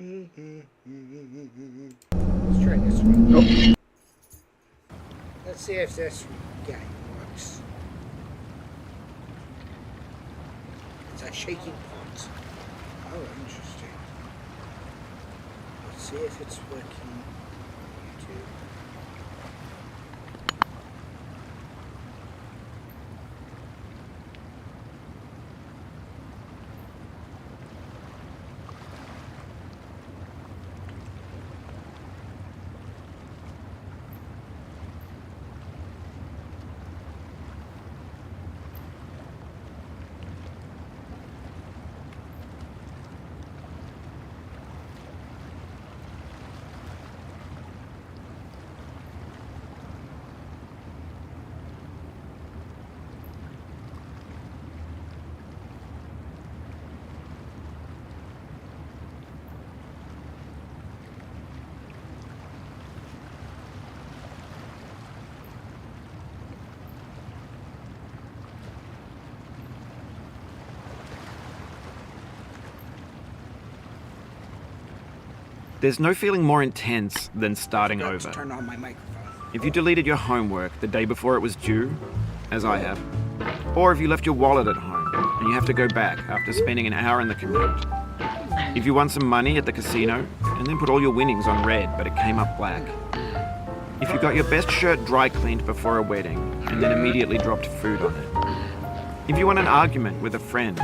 Let's try this one. Oh. Let's see if this guy works. It's a shaking pot. Oh, interesting. Let's see if it's working. YouTube. There's no feeling more intense than starting Forgot to over. turn on my microphone. If you deleted your homework the day before it was due, as I have, or if you left your wallet at home and you have to go back after spending an hour in the commute. If you won some money at the casino and then put all your winnings on red but it came up black. If you got your best shirt dry cleaned before a wedding and then immediately dropped food on it. If you won an argument with a friend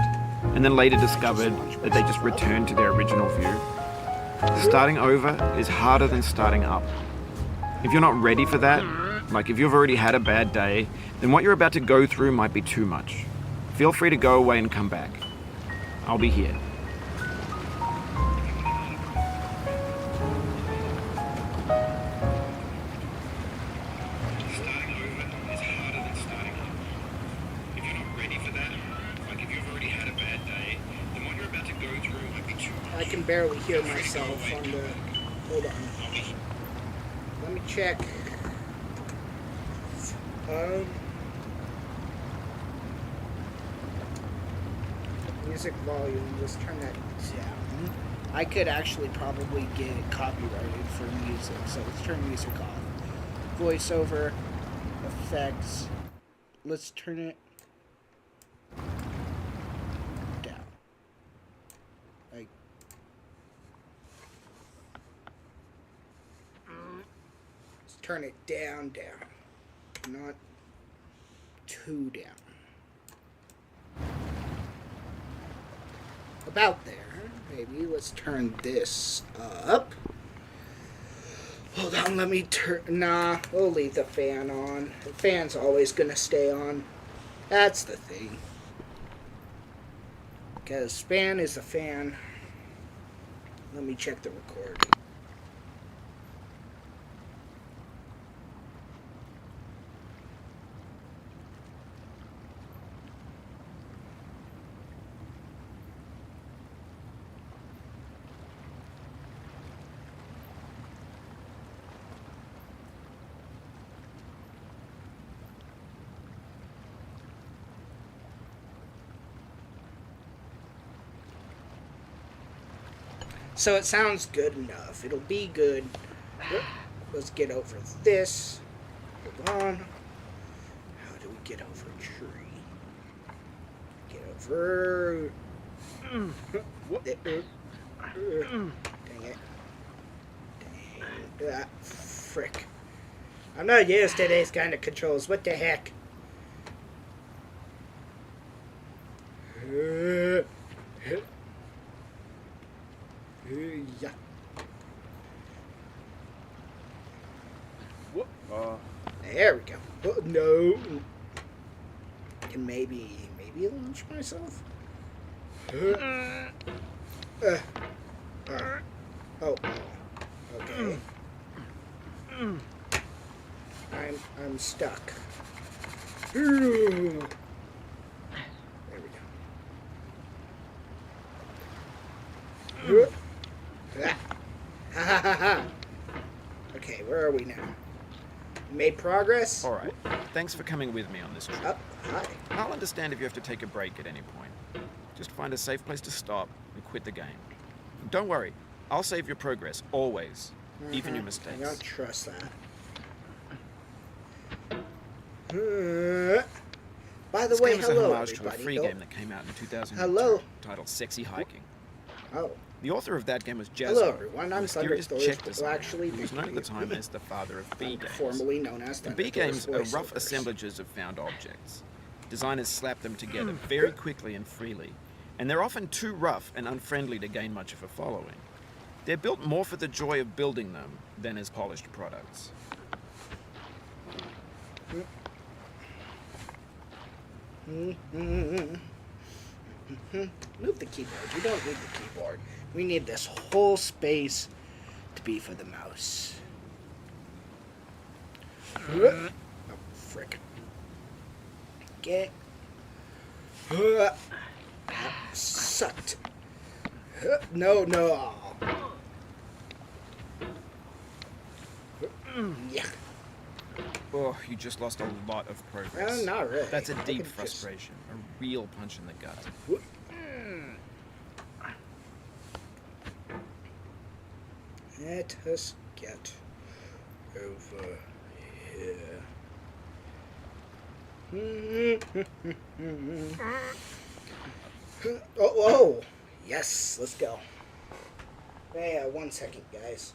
and then later discovered that they just returned to their original view. Starting over is harder than starting up. If you're not ready for that, like if you've already had a bad day, then what you're about to go through might be too much. Feel free to go away and come back. I'll be here. Starting over is harder than starting up. If you're not ready for that, like if you've already had a bad day, then what you're about to go through might be too much. I can barely hear myself on the... Hold on. Let me check. Music volume. Let's turn that down. I could actually probably get copyrighted for music, so let's turn music off. Voiceover, effects. Let's turn it down. Like, let's turn it down, not too down. About there. Maybe let's turn this up. Hold on, let me turn... Nah, we'll leave the fan on. The fan's always gonna stay on. That's the thing. Because fan is a fan. Let me check the recording. So it sounds good enough. It'll be good. Let's get over this. Hold on. How do we get over a tree? Get over... Dang it. Dang. Ah, frick. I'm not used to these kind of controls. What the heck? Yeah. There we go. Oh, no. I can maybe launch myself. Oh. Okay. I'm stuck. There we go. Okay, where are we now? Made progress? All right. Thanks for coming with me on this trip. Oh, hi. I'll understand if you have to take a break at any point. Just find a safe place to stop and quit the game. And don't worry, I'll save your progress, always. Even your I mistakes. don't trust that. By the This way, game is a hello homage to a everybody. free Oh, game that came out in 2002 Hello. titled Sexy Hiking. Oh, The author of that game was Jazzo, hello everyone. a I'm mysterious Thunderthorst, Czech well, designer actually, who was known at the time as the father of B games. formerly known as The Thunderthorst B games are rough voiceovers. assemblages of found objects. Designers slap them together very quickly and freely, and they're often too rough and unfriendly to gain much of a following. They're built more for the joy of building them than as polished products. Move the keyboard. You don't need the keyboard. We need this whole space to be for the mouse. Oh, frick. Get. That sucked. No, no. Yeah. Oh, you just lost a lot of progress. Not really. That's a I deep could just- frustration, a real punch in the gut. Let us get over here. Oh, yes, let's go. Hey, 1 second, guys.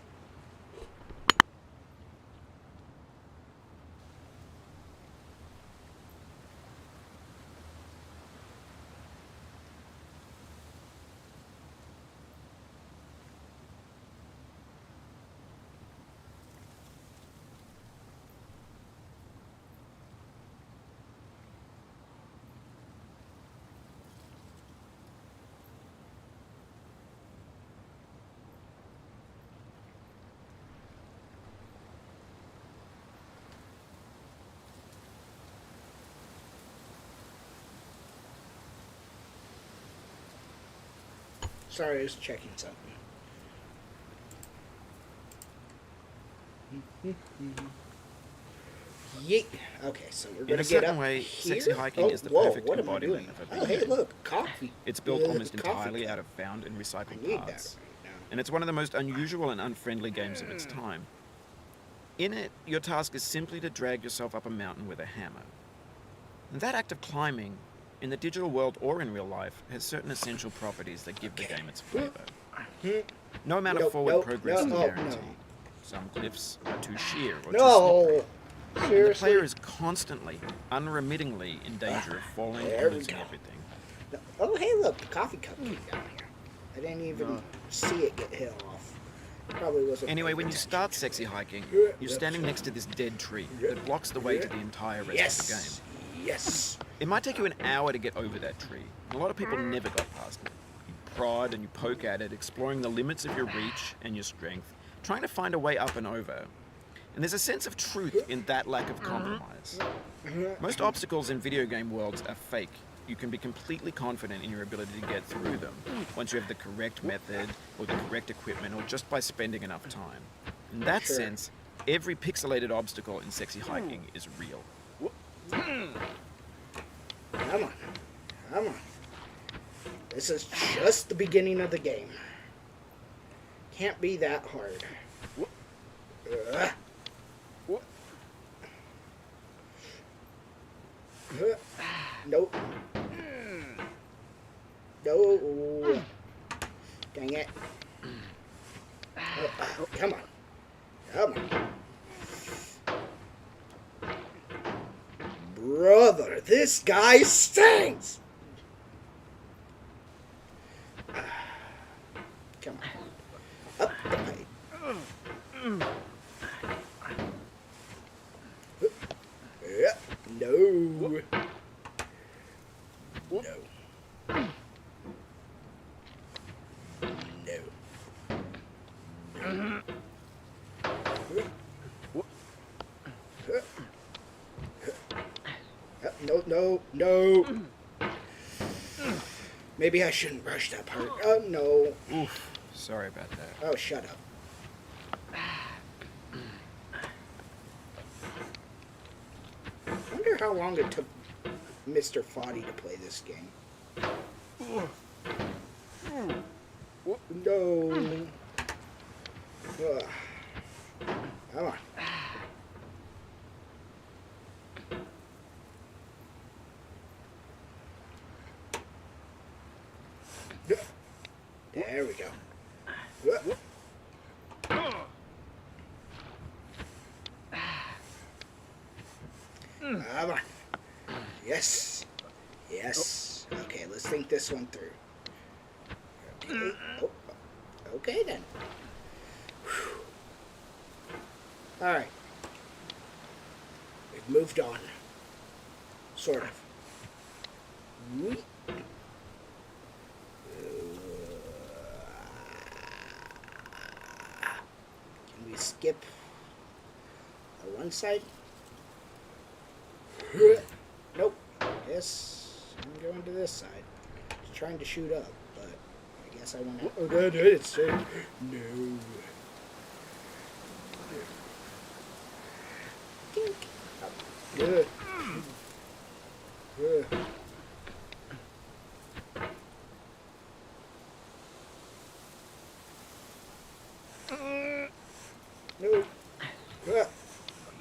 Sorry, I was checking something. Yeet. Okay, so we're In gonna a get certain up way, here? sexy hiking is the whoa, perfect what am I embodiment doing? of a Oh, hey, beacon. look, coffee. It's built almost Coffee entirely cup. out of found and I recycled need that parts. right now. And it's one of the most unusual and unfriendly games of its time. In it, your task is simply to drag yourself up a mountain with a hammer. And that act of climbing, in the digital world or in real life, has certain essential properties that give the game its flavor. No amount of Nope, forward nope, progress no, is oh, guaranteed. no. Some cliffs are too sheer or too slippery. No! And the Seriously? player is constantly, unremittingly in danger of falling There and we losing go. everything. Oh, hey, look, the coffee cup came down here. I didn't even see it get hit off. Probably wasn't. Anyway, paying when you attention. start sexy hiking, Yeah, you're that's standing right. next to this dead tree that blocks the way to the entire rest Yes! of the game. Yes! It might take you an hour to get over that tree, and a lot of people never got past it. You prod and you poke at it, exploring the limits of your reach and your strength, trying to find a way up and over. And there's a sense of truth in that lack of compromise. Most obstacles in video game worlds are fake. You can be completely confident in your ability to get through them once you have the correct method or the correct equipment or just by spending enough time. In that Sure. sense, every pixelated obstacle in sexy hiking is real. Come on. Come on. This is just the beginning of the game. Can't be that hard. Nope. No. Dang it. Come on. Come on. Brother, this guy stinks! Come on. Up the pipe. No. No. No. No, no. Maybe I shouldn't brush that part. Oh, no. Oof, sorry about that. Oh, shut up. I wonder how long it took Mr. Foddy to play this game. No. Come on. Yes. Yes. Okay, let's think this one through. Okay. Oh. Okay then. All right. We've moved on. Sort of. Can we skip one side? Nope. Yes, I'm going to this side. Just trying to shoot up, but I guess I want to. Oh, that is it. No. Tink. Good. Good. No.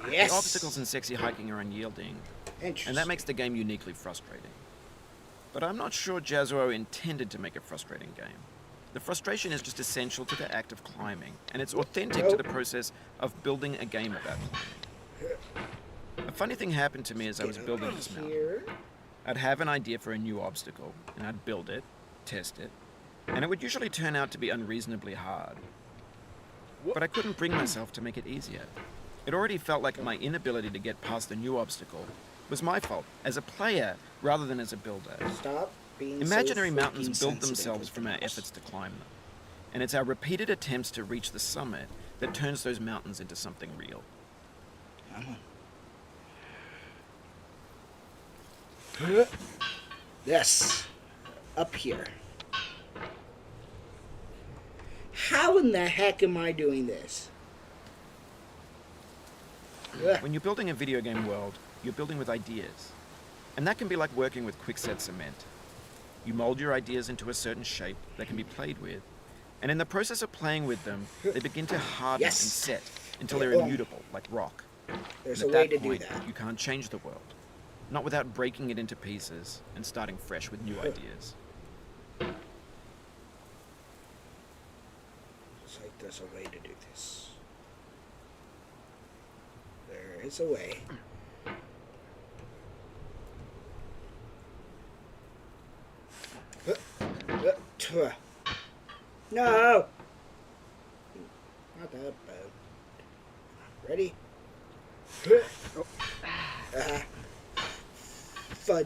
Yes. The obstacles in sexy hiking are unyielding, and that makes the game uniquely frustrating. But I'm not sure Jazzuo intended to make a frustrating game. The frustration is just essential to the act of climbing, and it's authentic to the process of building a game about climbing. A funny thing happened to me as I was building this mountain. I'd have an idea for a new obstacle, and I'd build it, test it, and it would usually turn out to be unreasonably hard. But I couldn't bring myself to make it easier. It already felt like my inability to get past the new obstacle was my fault as a player rather than as a builder. Stop being Imaginary so mountains freaking build sensitive themselves with from our things. efforts to climb them. And it's our repeated attempts to reach the summit that turns those mountains into something real. Come on. Yes. Up here. How in the heck am I doing this? When you're building a video game world, you're building with ideas. And that can be like working with quickset cement. You mold your ideas into a certain shape that can be played with. And in the process of playing with them, they begin to harden Yes. and set until they're immutable, like rock. There's And a at way that to do point, that. you can't change the world. Not without breaking it into pieces and starting fresh with new ideas. It's like there's a way to do this. There is a way. No! Not that bad. Ready? Fudge.